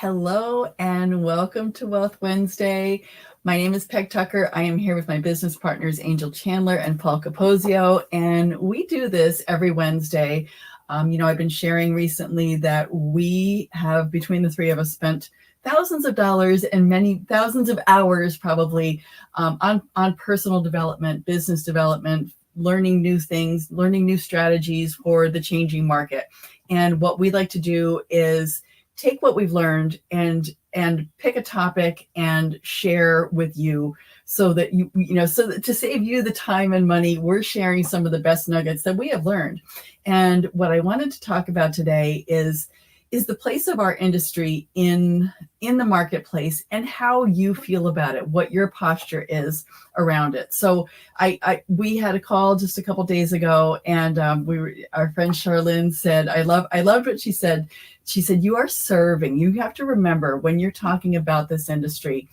Hello and welcome to Wealth Wednesday. My name is Peg Tucker. I am here with my business partners, Angel Chandler and Paul Capozio, and we do this every Wednesday. I've been sharing recently that we have, between the three of us, spent thousands of dollars and many thousands of hours probably on personal development, business development, learning new things, learning new strategies for the changing market. And what we like to do is take what we've learned and pick a topic and share with you so that so that to save you the time and money, we're sharing some of the best nuggets that we have learned. And what I wanted to talk about today is the place of our industry in the marketplace and how you feel about it, what your posture is around it. So we had a call just a couple days ago, and our friend Charlene said, I loved what she said. She said, you are serving. You have to remember when you're talking about this industry,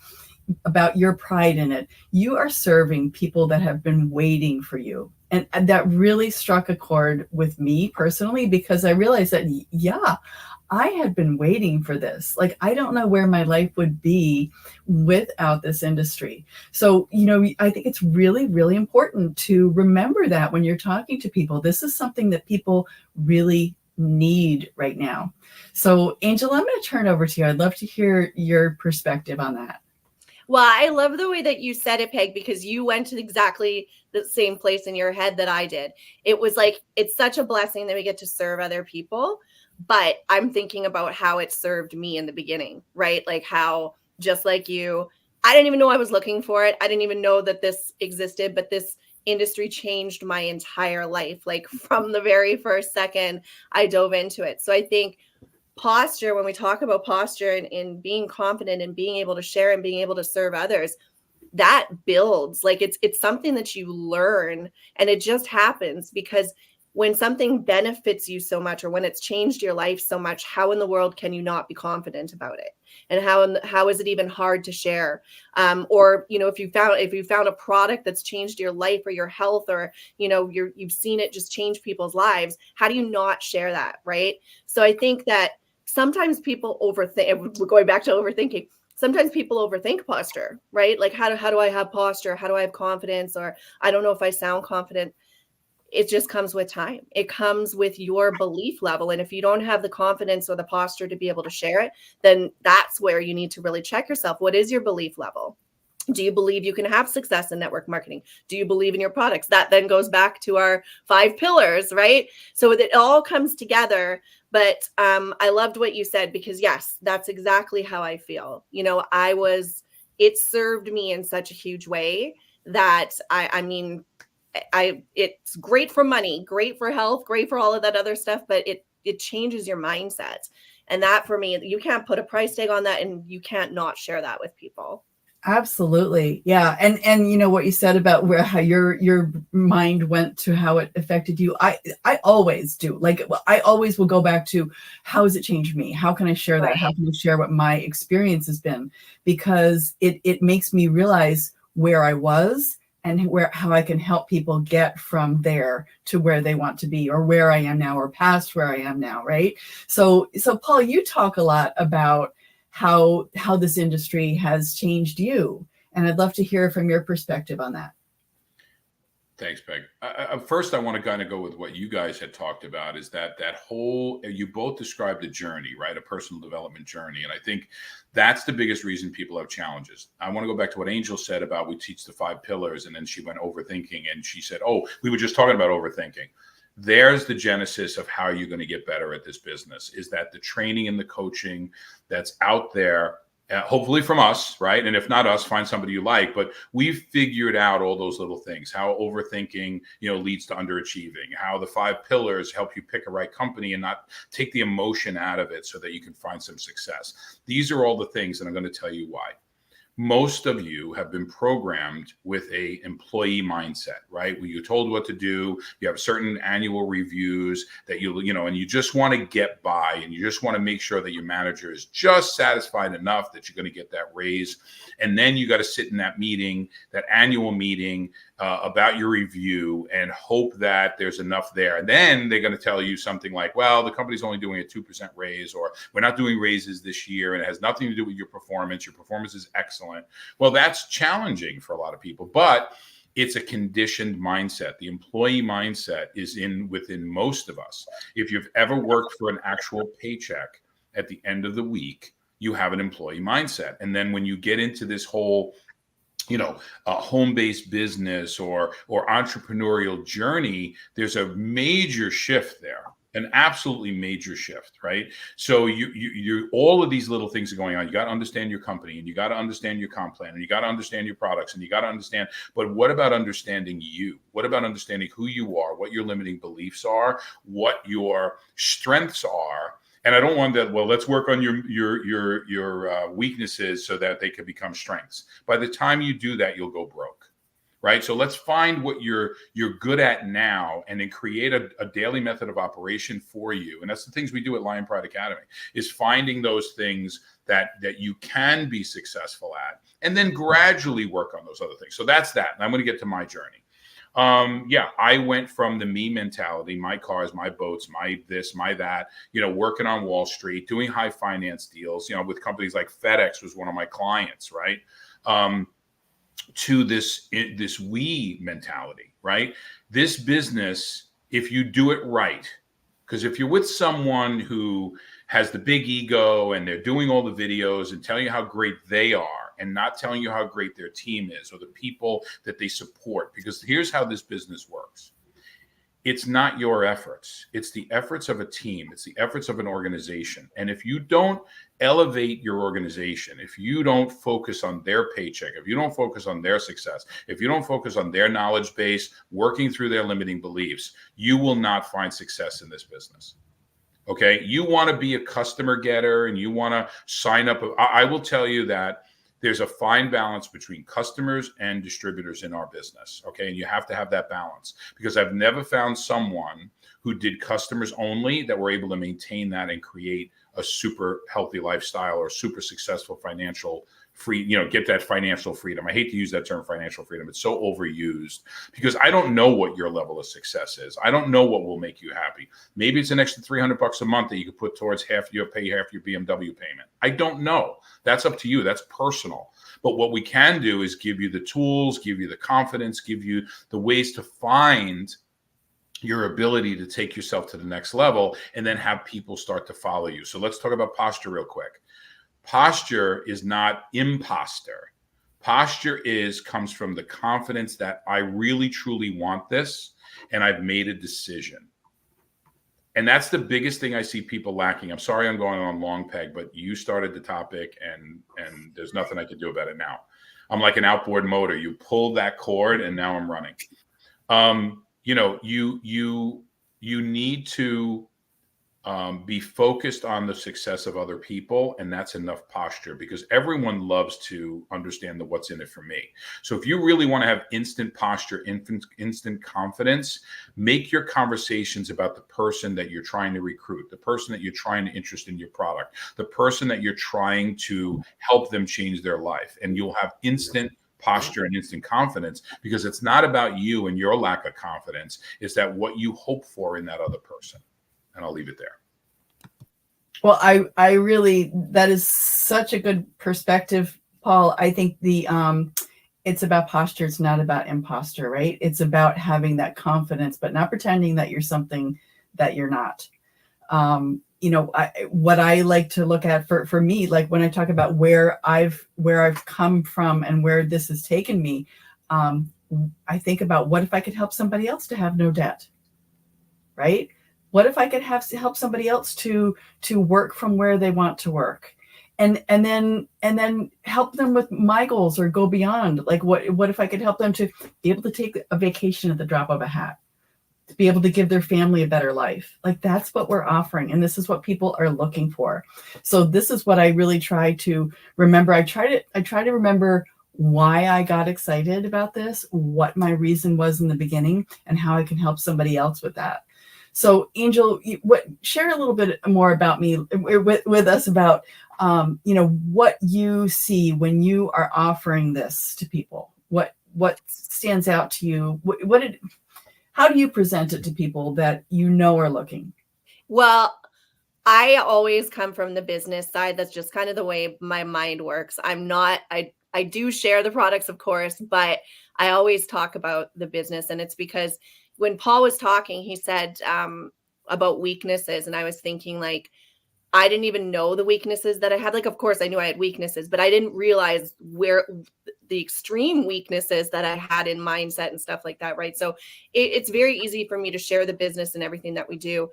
about your pride in it, you are serving people that have been waiting for you. And that really struck a chord with me personally, because I realized that, yeah, I had been waiting for this. Like, I don't know where my life would be without this industry. So, I think it's really, really important to remember that when you're talking to people. This is something that people really need right now. So, Angel, I'm going to turn over to you. I'd love to hear your perspective on that. Well, I love the way that you said it, Peg, because you went to exactly the same place in your head that I did. It was like, it's such a blessing that we get to serve other people. But I'm thinking about how it served me in the beginning, right? Like how, just like you, I didn't even know I was looking for it. I didn't even know that this existed, but this industry changed my entire life. Like from the very first second I dove into it. So I think posture, when we talk about posture and being confident and being able to share and being able to serve others, that builds. Like it's something that you learn, and it just happens because when something benefits you so much, or when it's changed your life so much, how in the world can you not be confident about it? And how is it even hard to share? Or if you found a product that's changed your life or your health, or you've seen it just change people's lives, how do you not share that, right? So I think that sometimes people overthink. Going back to overthinking, sometimes people overthink posture, right? Like how do I have posture? How do I have confidence? Or I don't know if I sound confident. It just comes with time. It comes with your belief level. And if you don't have the confidence or the posture to be able to share it, then that's where you need to really check yourself. What is your belief level? Do you believe you can have success in network marketing? Do you believe in your products? That then goes back to our 5 pillars, right? So it all comes together. But I loved what you said, because yes, that's exactly how I feel. It served me in such a huge way that it's great for money, great for health, great for all of that other stuff, but it changes your mindset. And that, for me, you can't put a price tag on that, and you can't not share that with people. Absolutely. Yeah. And what you said about how your mind went to how it affected you. I always do. Like, I always will go back to, how has it changed me? How can I share that? Right. How can I share what my experience has been? Because it makes me realize where I was and how I can help people get from there to where they want to be, or where I am now, or past where I am now. Right. So Paul, you talk a lot about how this industry has changed you, and I'd love to hear from your perspective on that. Thanks, Peg. First, I want to kind of go with what you guys had talked about, is that whole, you both described a journey, right? A personal development journey. And I think that's the biggest reason people have challenges. I want to go back to what Angel said about, we teach the 5 pillars, and then she went overthinking, and she said, oh, we were just talking about overthinking. There's the genesis of how you're going to get better at this business, is that the training and the coaching that's out there, hopefully from us, right? And if not us, find somebody you like. But we've figured out all those little things, how overthinking, leads to underachieving, how the 5 pillars help you pick a right company and not take the emotion out of it so that you can find some success. These are all the things, and I'm going to tell you why. most of you have been programmed with a employee mindset, right? Where you're told what to do, you have certain annual reviews that and you just want to get by, and you just want to make sure that your manager is just satisfied enough that you're going to get that raise. And then you got to sit in that meeting, that annual meeting about your review, and hope that there's enough there. And then they're going to tell you something like, well, the company's only doing a 2% raise, or we're not doing raises this year, and it has nothing to do with your performance. Your performance is excellent. Well, that's challenging for a lot of people, but it's a conditioned mindset. The employee mindset is within most of us. If you've ever worked for an actual paycheck at the end of the week, you have an employee mindset. And then when you get into this whole a home-based business or entrepreneurial journey, there's a major shift there, an absolutely major shift, right? So you all of these little things are going on. You got to understand your company, and you got to understand your comp plan, and you got to understand your products, and you got to understand. But what about understanding you? What about understanding who you are, what your limiting beliefs are, what your strengths are? And I don't want that. Well, let's work on your weaknesses so that they can become strengths. By the time you do that, you'll go broke, right? So let's find what you're good at now, and then create a daily method of operation for you. And that's the things we do at Lion Pride Academy, is finding those things that you can be successful at, and then gradually work on those other things. So that's that. And I'm going to get to my journey. I went from the me mentality, my cars, my boats, my this, my that, working on Wall Street, doing high finance deals, with companies like FedEx was one of my clients, right? To this we mentality, right? This business, if you do it right, because if you're with someone who has the big ego and they're doing all the videos and telling you how great they are, and not telling you how great their team is or the people that they support, because here's how this business works. It's not your efforts. It's the efforts of a team. It's the efforts of an organization. And if you don't elevate your organization, if you don't focus on their paycheck, if you don't focus on their success, if you don't focus on their knowledge base, working through their limiting beliefs, you will not find success in this business. Okay. You want to be a customer getter, and you want to sign up. I will tell you that there's a fine balance between customers and distributors in our business. Okay. And you have to have that balance, because I've never found someone who did customers only that were able to maintain that and create a super healthy lifestyle or super successful financial free, get that financial freedom. I hate to use that term, financial freedom. It's so overused, because I don't know what your level of success is. I don't know what will make you happy. Maybe it's an extra $300 a month that you could put towards pay half your BMW payment. I don't know. That's up to you. That's personal. But what we can do is give you the tools, give you the confidence, give you the ways to find your ability to take yourself to the next level, and then have people start to follow you. So let's talk about posture real quick. Posture is not imposter. Posture comes from the confidence that I really, truly want this, and I've made a decision. And that's the biggest thing I see people lacking. I'm sorry I'm going on long, Peg, but you started the topic, and there's nothing I can do about it now. I'm like an outboard motor. You pull that cord, and now I'm running. You need to be focused on the success of other people, and that's enough posture, because everyone loves to understand the what's in it for me. So if you really want to have instant posture, instant confidence, make your conversations about the person that you're trying to recruit, the person that you're trying to interest in your product, the person that you're trying to help them change their life, and you'll have instant posture and instant confidence, because it's not about you and your lack of confidence. It's that what you hope for in that other person. And I'll leave it there. Well, I really, that is such a good perspective, Paul. I think it's about posture. It's not about imposter, right? It's about having that confidence, but not pretending that you're something that you're not. What I like to look at for me, like when I talk about where I've come from and where this has taken me, I think about, what if I could help somebody else to have no debt, right? What if I could help somebody else to work from where they want to work, and then help them with my goals or go beyond? Like what if I could help them to be able to take a vacation at the drop of a hat? to be able to give their family a better life. Like that's what we're offering. And this is what people are looking for. So this is what I really try to remember. I try to remember why I got excited about this, what my reason was in the beginning, and how I can help somebody else with that. So Angel, share a little bit more about me with us about, what you see when you are offering this to people. What stands out to you? How do you present it to people that are looking? Well, I always come from the business side. That's just kind of the way my mind works. I do share the products, of course, but I always talk about the business. And it's because when Paul was talking, he said about weaknesses. And I was thinking like, I didn't even know the weaknesses that I had. Like, of course, I knew I had weaknesses, but I didn't realize where the extreme weaknesses that I had in mindset and stuff like that. Right. So it's very easy for me to share the business and everything that we do.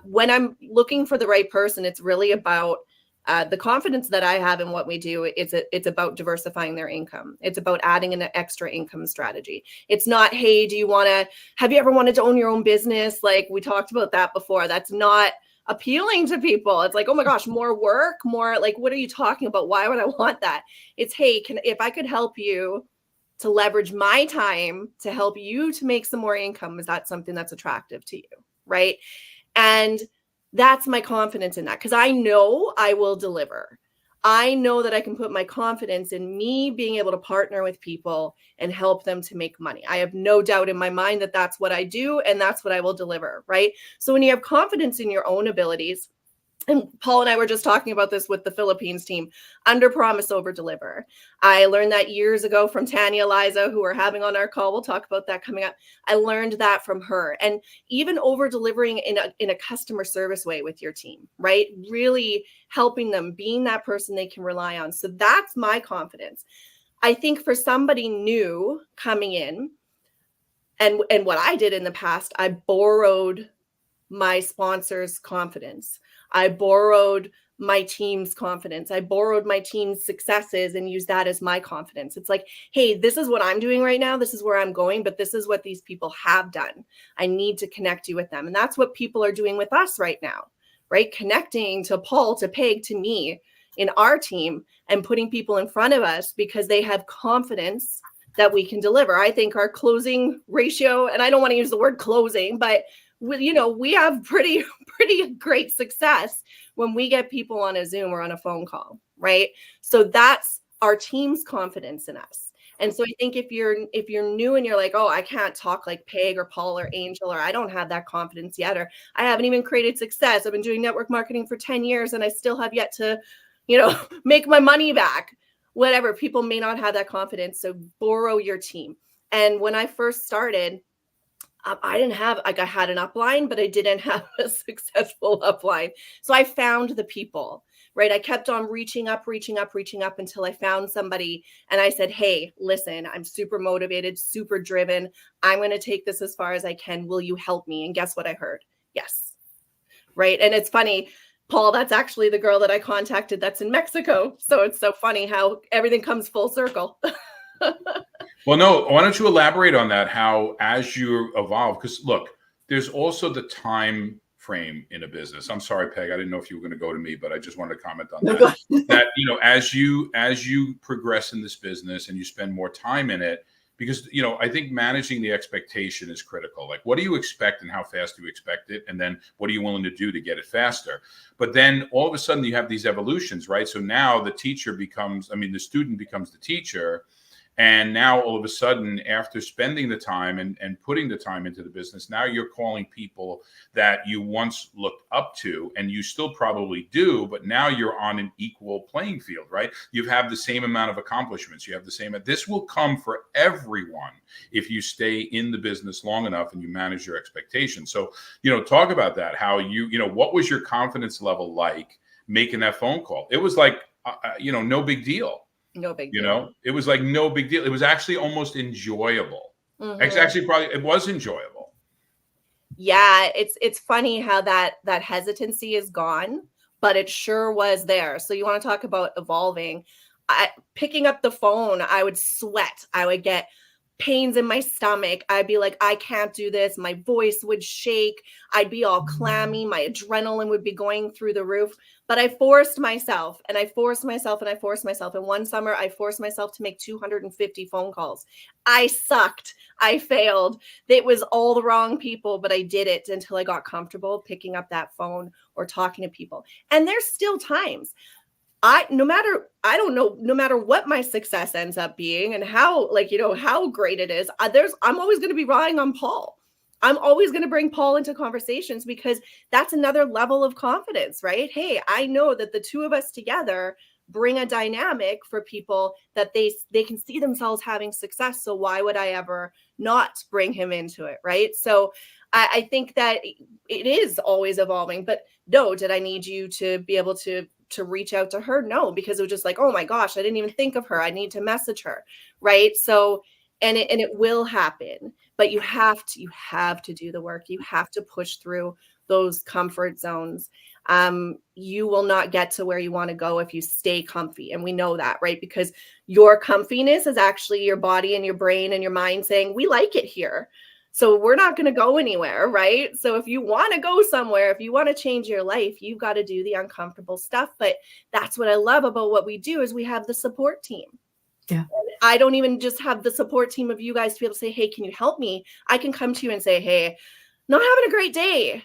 When I'm looking for the right person, it's really about the confidence that I have in what we do. It's about diversifying their income. It's about adding an extra income strategy. It's not, hey, have you ever wanted to own your own business? Like we talked about that before. That's not appealing to people. It's like, oh my gosh, more work, more like, what are you talking about? Why would I want that? It's, hey, if I could help you to leverage my time to help you to make some more income, is that something that's attractive to you? Right. And that's my confidence in that, because I know I will deliver. I know that I can put my confidence in me being able to partner with people and help them to make money. I have no doubt in my mind that that's what I do and that's what I will deliver, right? So when you have confidence in your own abilities, and Paul and I were just talking about this with the Philippines team, under promise, over deliver. I learned that years ago from Tanya Liza, who we're having on our call. We'll talk about that coming up. I learned that from her. And even over delivering in a customer service way with your team, right? Really helping them, being that person they can rely on. So that's my confidence. I think for somebody new coming in, and what I did in the past, I borrowed my sponsor's confidence. I borrowed my team's confidence. I borrowed my team's successes and used that as my confidence. It's like, hey, this is what I'm doing right now. This is where I'm going, but this is what these people have done. I need to connect you with them. And that's what people are doing with us right now, right? Connecting to Paul, to Peg, to me in our team and putting people in front of us because they have confidence that we can deliver. I think our closing ratio, and I don't want to use the word closing, but we have pretty great success when we get people on a Zoom or on a phone call, right? So that's our team's confidence in us. And so I think if you're new and you're like, oh, I can't talk like Peg or Paul or Angel, or I don't have that confidence yet, or I haven't even created success. I've been doing network marketing for 10 years and I still have yet to, make my money back. Whatever, people may not have that confidence. So borrow your team. And when I first started, I didn't have, I had an upline, but I didn't have a successful upline. So I found the people, right? I kept on reaching up until I found somebody. And I said, hey, listen, I'm super motivated, super driven. I'm going to take this as far as I can. Will you help me? And guess what I heard? Yes. Right. And it's funny, Paul, that's actually the girl that I contacted that's in Mexico. So it's so funny how everything comes full circle. Well, no, why don't you elaborate on that, how as you evolve, because look, there's also the time frame in a business. I'm sorry, Peg, I didn't know if you were going to go to me, but I just wanted to comment on that. That, as you progress in this business and you spend more time in it, because, I think managing the expectation is critical. Like, what do you expect and how fast do you expect it? And then what are you willing to do to get it faster? But then all of a sudden you have these evolutions, right? So now the student becomes the teacher. And now all of a sudden, after spending the time and putting the time into the business, now you're calling people that you once looked up to, and you still probably do, but now you're on an equal playing field, right? You have the same amount of accomplishments. You have the same. This will come for everyone if you stay in the business long enough and you manage your expectations. So, talk about that. How what was your confidence level like making that phone call? It was like, no big deal. No big deal. It was like no big deal. It was actually almost enjoyable. Mm-hmm. Actually, probably it was enjoyable. Yeah, it's funny how that hesitancy is gone, but it sure was there. So you want to talk about evolving. Picking up the phone, I would sweat. I would get pains in my stomach. I'd be like, I can't do this. My voice would shake. I'd be all clammy. My adrenaline would be going through the roof. But I forced myself and I forced myself and I forced myself. And one summer, I forced myself to make 250 phone calls. I sucked. I failed. It was all the wrong people, but I did it until I got comfortable picking up that phone or talking to people. And there's still times no matter what my success ends up being and how, how great it is, I'm always going to be relying on Paul. I'm always going to bring Paul into conversations because that's another level of confidence, right? Hey, I know that the two of us together bring a dynamic for people that they can see themselves having success. So why would I ever not bring him into it, right? So I think that it is always evolving. But no, did I need you to be able to reach out to her? No, because it was just like, oh my gosh, I didn't even think of her. I need to message her, right? So, and it will happen, but you have to do the work. You have to push through those comfort zones. You will not get to where you want to go if you stay comfy. And we know that, right? Because your comfiness is actually your body and your brain and your mind saying, we like it here. So we're not going to go anywhere, right? So if you want to go somewhere, if you want to change your life, you've got to do the uncomfortable stuff. But that's what I love about what we do is we have the support team. Yeah. And I don't even just have the support team of you guys to be able to say, hey, can you help me? I can come to you and say, hey, not having a great day.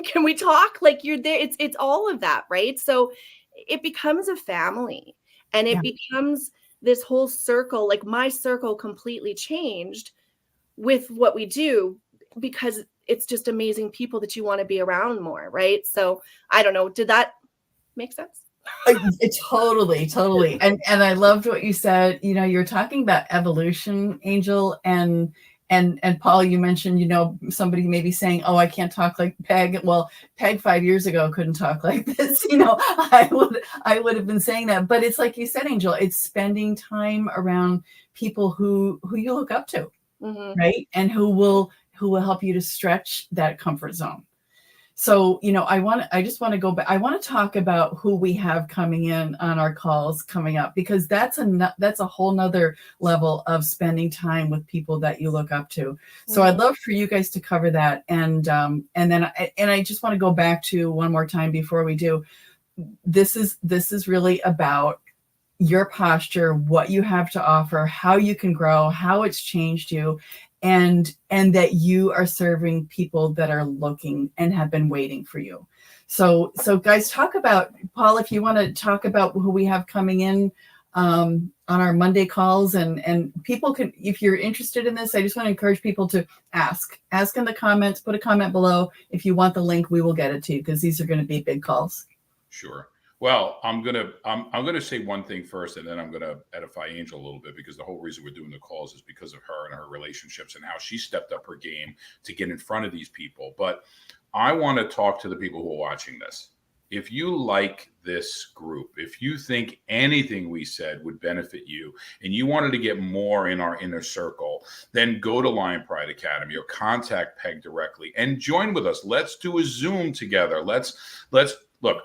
Can we talk? Like, you're there. It's all of that, right? So it becomes a family and it becomes this whole circle. Like my circle completely changed with what we do because it's just amazing people that you want to be around more, right? So I don't know. Did that make sense? Totally. And I loved what you said. You're talking about evolution, Angel, and Paul, you mentioned, somebody maybe saying, oh, I can't talk like Peg. Well, Peg 5 years ago couldn't talk like this. I would have been saying that. But it's like you said, Angel, it's spending time around people who you look up to. Mm-hmm. Right. And who will help you to stretch that comfort zone. So, I just want to go back. I want to talk about who we have coming in on our calls coming up, because that's a whole nother level of spending time with people that you look up to. So I'd love for you guys to cover that. And then I just want to go back to one more time before we do. This is really about your posture, what you have to offer, how you can grow, how it's changed you, and that you are serving people that are looking and have been waiting for you. So guys, talk about, Paul, if you want to talk about who we have coming in on our Monday calls, and people can, if you're interested in this, I just want to encourage people to ask in the comments, put a comment below. If you want the link, we will get it to you, because these are going to be big calls. Sure. Well, I'm gonna say one thing first, and then I'm gonna edify Angel a little bit, because the whole reason we're doing the calls is because of her and her relationships and how she stepped up her game to get in front of these people. But I want to talk to the people who are watching this. If you like this group, if you think anything we said would benefit you, and you wanted to get more in our inner circle, then go to Lion Pride Academy or contact Peg directly and join with us. Let's do a Zoom together. Let's look.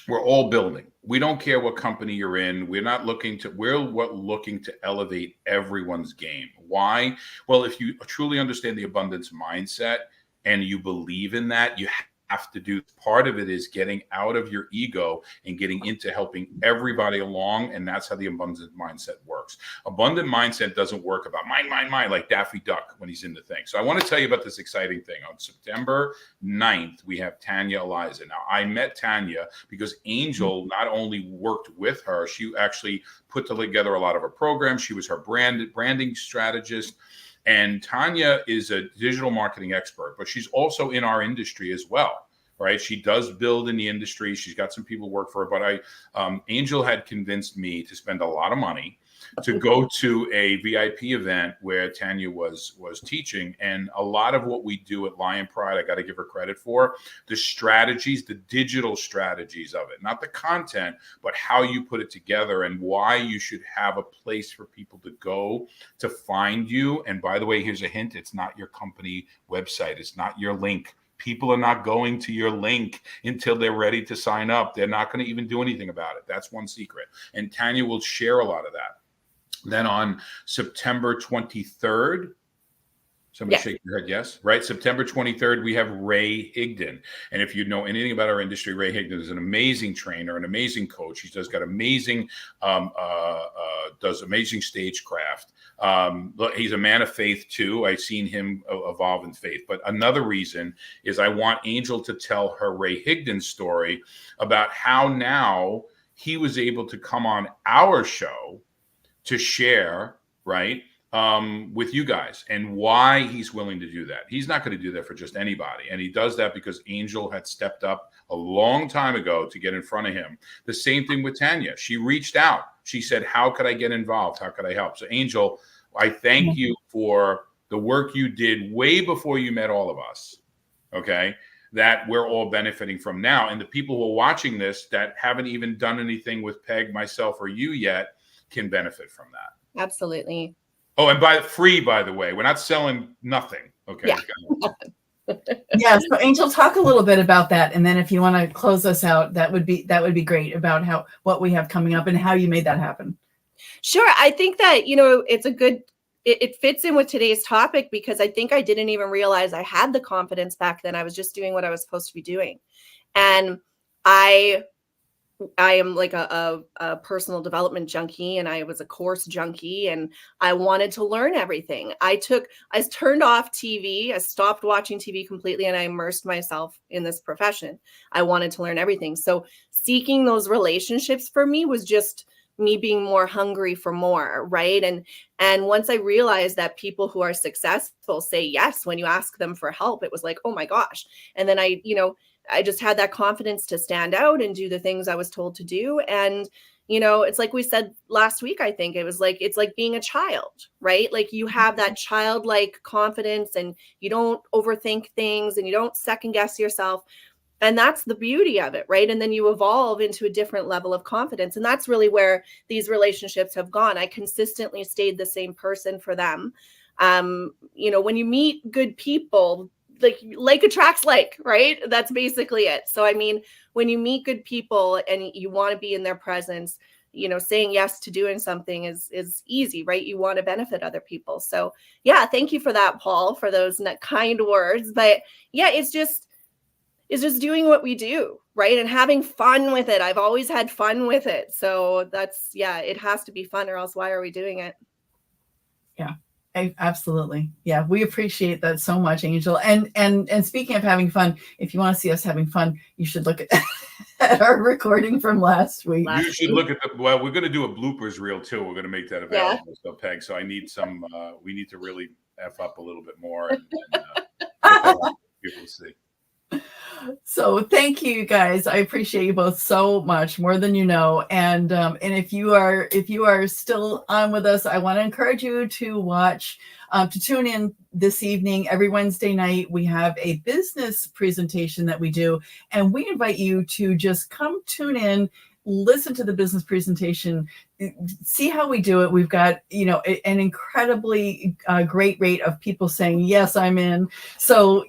We're all building. We don't care what company you're in. We're looking to elevate everyone's game. Why? Well, if you truly understand the abundance mindset and you believe in that, you have to do, part of it is getting out of your ego and getting into helping everybody along. And that's how the abundant mindset works. Abundant mindset doesn't work about mine, like Daffy Duck when he's in the thing. So I want to tell you about this exciting thing. On September 9th, we have Tanya Eliza. Now, I met Tanya because Angel not only worked with her, she actually put together a lot of her programs. She was her branding strategist. And Tanya is a digital marketing expert, but she's also in our industry as well, right? She does build in the industry. She's got some people work for her, but Angel had convinced me to spend a lot of money to go to a VIP event where Tanya was teaching. And a lot of what we do at Lion Pride, I got to give her credit for, the strategies, the digital strategies of it, not the content, but how you put it together and why you should have a place for people to go to find you. And by the way, here's a hint. It's not your company website. It's not your link. People are not going to your link until they're ready to sign up. They're not going to even do anything about it. That's one secret. And Tanya will share a lot of that. Then on September 23rd, somebody Yes. shake your head, yes, right? September 23rd, we have Ray Higdon. And if you know anything about our industry, Ray Higdon is an amazing trainer, an amazing coach. He does amazing stagecraft. He's a man of faith too. I've seen him evolve in faith. But another reason is I want Angel to tell her Ray Higdon story about how now he was able to come on our show to share, right, with you guys, and why he's willing to do that. He's not going to do that for just anybody. And he does that because Angel had stepped up a long time ago to get in front of him. The same thing with Tanya. She reached out. She said, how could I get involved? How could I help? So Angel, I thank you for the work you did way before you met all of us. Okay. That we're all benefiting from now. And the people who are watching this that haven't even done anything with Peg, myself, or you yet can benefit from that. Absolutely. Oh, and by the way, we're not selling nothing. Okay. Yeah. Yeah. So Angel, talk a little bit about that. And then if you want to close us out, that would be great, about what we have coming up and how you made that happen. Sure. I think that, it fits in with today's topic, because I think I didn't even realize I had the confidence back then. I was just doing what I was supposed to be doing. And I am like a personal development junkie, and I was a course junkie, and I wanted to learn everything. I turned off TV. I stopped watching TV completely, and I immersed myself in this profession. I wanted to learn everything. So seeking those relationships for me was just me being more hungry for more, right? And once I realized that people who are successful say yes when you ask them for help, it was like, oh my gosh. And then I just had that confidence to stand out and do the things I was told to do. And, it's like we said last week, I think it's like being a child, right? Like you have that childlike confidence, and you don't overthink things, and you don't second guess yourself. And that's the beauty of it, right? And then you evolve into a different level of confidence. And that's really where these relationships have gone. I consistently stayed the same person for them. When you meet good people, like attracts like, right? That's basically it. So, I mean, when you meet good people and you want to be in their presence, saying yes to doing something is easy, right? You want to benefit other people. So yeah, thank you for that, Paul, for those kind words. But yeah, it's just doing what we do, right? And having fun with it. I've always had fun with it. So it has to be fun, or else why are we doing it? Yeah. Absolutely. Yeah, we appreciate that so much, Angel. And speaking of having fun, if you want to see us having fun, you should look at our recording from last week. You should look at we're going to do a bloopers reel too. We're going to make that available. Yeah. So Peg, so I need some. We need to really F up a little bit more, and people will see. So thank you guys. I appreciate you both so much, more than you know. And if you are still on with us, I want to encourage you to watch, to tune in this evening. Every Wednesday night, we have a business presentation that we do, and we invite you to just come tune in, listen to the business presentation, see how we do it. We've got, an incredibly great rate of people saying, yes, I'm in. So,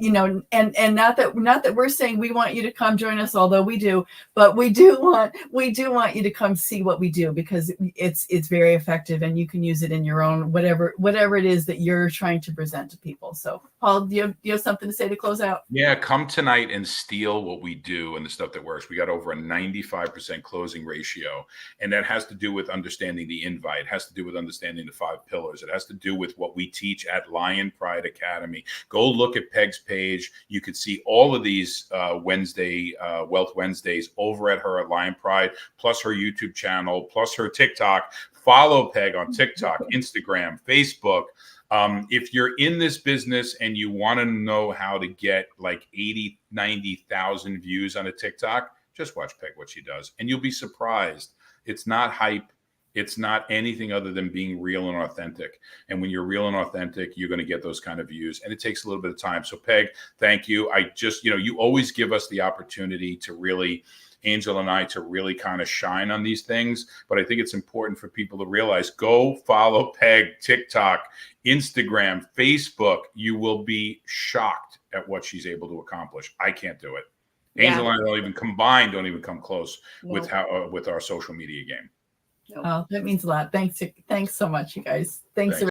and not that we're saying we want you to come join us, although we do, but we do want you to come see what we do, because it's very effective, and you can use it in your own, whatever it is that you're trying to present to people. So Paul, do you have something to say to close out? Yeah, come tonight and steal what we do and the stuff that works. We got over a 95% closing ratio, and that has to do with understanding the invite. It has to do with understanding the 5 pillars. It has to do with what we teach at Lion Pride Academy. Go look at Peg's page. You could see all of these Wealth Wednesdays over at her at Lion Pride, plus her YouTube channel, plus her TikTok. Follow Peg on TikTok, Instagram, Facebook. If you're in this business and you want to know how to get like 80, 90,000 views on a TikTok, just watch Peg, what she does, and you'll be surprised. It's not hype. It's not anything other than being real and authentic. And when you're real and authentic, you're going to get those kind of views. And it takes a little bit of time. So Peg, thank you. I just, you always give us the opportunity to really, Angel and I, to really kind of shine on these things. But I think it's important for people to realize, go follow Peg, TikTok, Instagram, Facebook. You will be shocked at what she's able to accomplish. I can't do it. Angel and I don't even come close with our social media game. No. Oh, that means a lot. Thanks so much, you guys. Thanks. Thanks.